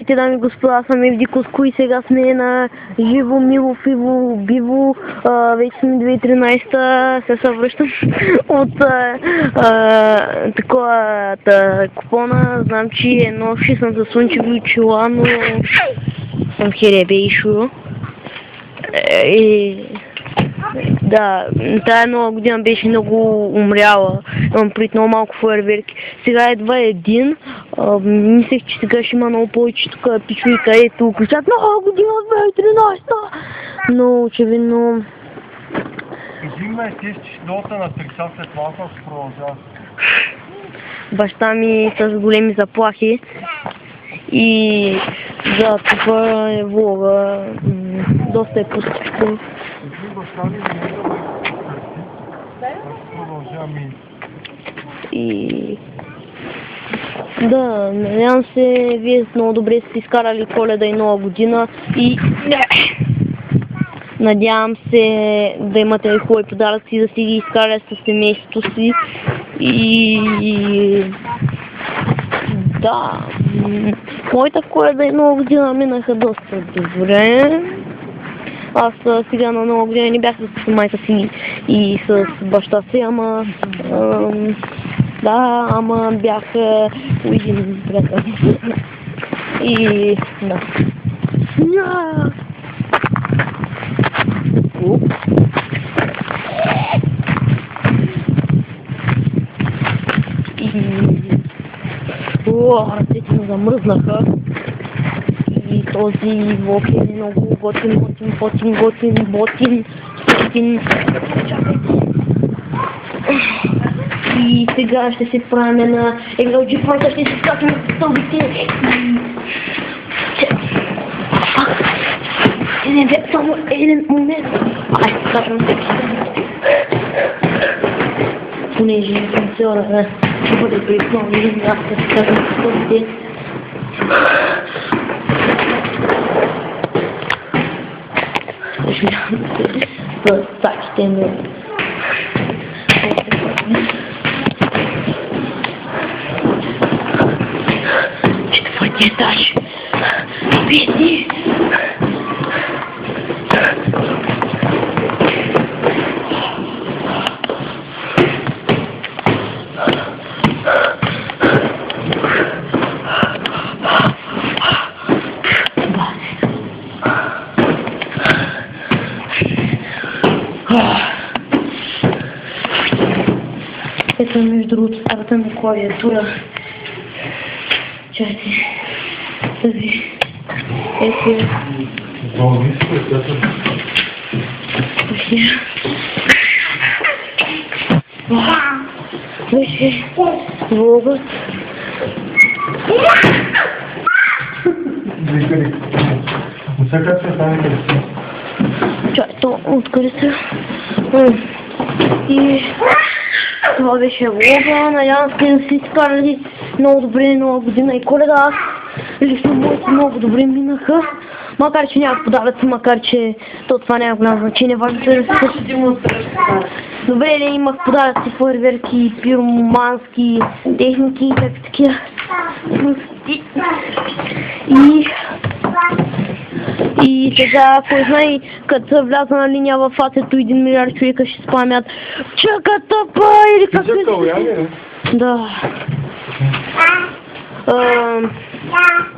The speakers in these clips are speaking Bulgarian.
Здравейте, дами и господа, аз съм Евди Коско и сега сме на живо, мило, фиво, биво. Вече сме 2013-та, се връщам от такова купона. Знам, че е нощ и съм за слънчеви очила, но съм херебейшо. Да, тая нова година беше много умряла, имам пред много малко фойерверки. Сега едва един, мислех, че сега ще има много повече тук пичове, където кричат нова година 2013, но очевидно... Взимай тестиш долата на 3 след малко, ако продължава. Баща ми с големи заплахи и за това е влога, доста е пустичко. И да, надявам се, вие много добре сте изкарали Коледа и Нова година и надявам се да имате хубави подаръци, да си ги изкарали със семейството си и да, моята Коледа и Нова година минаха доста добре. Аз сега на Нова година не бях с майка си и с баща си, ама да, ама бях у един приятел. И да. Ръцете ми замръзнаха. И този влог е много готин. И сега ще се правим на егълджифорта, ще се скачаме в стълбите. Само един момент. Ай, скачам се. Понеже функциона ще бъде преизпълнен, аз ще се скачам в стълбите. С цачите ми. Четвъртия етаж. Види! Ето между другото старата ми клавиатура. Чакайте. Тази. Ето е. Беше влогът. Чакайте, откъде се? И това беше влога, надявам се да си изкарали много добре Нова година и Коледа. Аз лично моите много добре минаха, макар че нямах подаръци, макар че това няма голямо значение, важното е да се съсудим. Добре ли, имах подаръци, фойерверки, пиромански техники и такива. И сега, кой знае, като вляза на линия в АТ-то 1 милиард човека ще спамят чакатапа или как е? Да.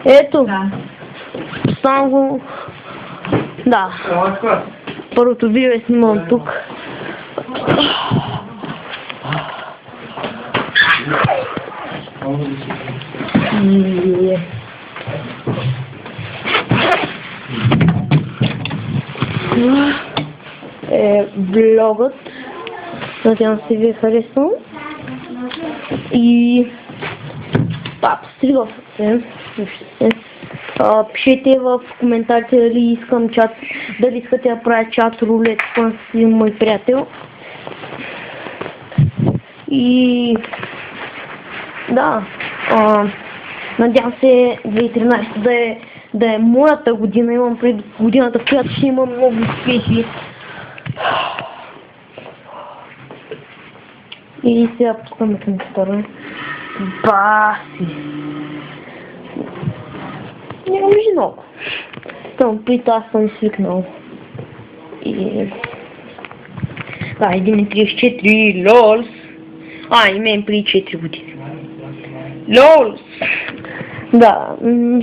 Ето. Само го... Да. Първото видео е снимам тук. Влогът. Надявам се ви е харесал. И постригвате. Пишете в коментарите дали искам чат, дали искате да правя чат рулет с мой приятел. И да, надявам се 2013 да е моята година, имам пред годината, в която ще имам много успехи. И сега пускаме към втора. Баси! Нямам много. Там при това съм свикнал. И... Да, 1.34, лолс. И мен при 4 години. Лолс! Да,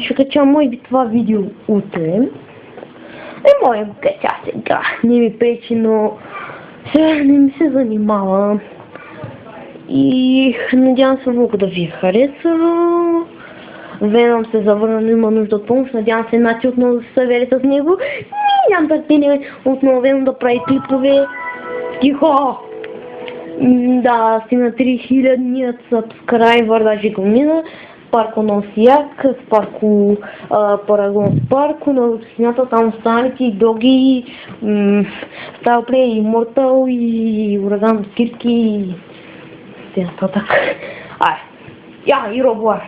ще кача може би това видео утре. Може го кача сега. Не ми пречи, но сега не ми се занимава. И надявам се много да ви хареса. Веном се завърна, но има нужда от помощ. Надявам се Нати отново да се събере с него. Нямам търпение отново Веном да прави клипове. Тихо! Да, стигна 3000 сабскрайбър, даже го мина. Спарко Носияк, Спарко Парагон Спарко, на рутината там останалите и Доги, Сталплей, Имортал и Ураган Скирки и нататък. И Роблар.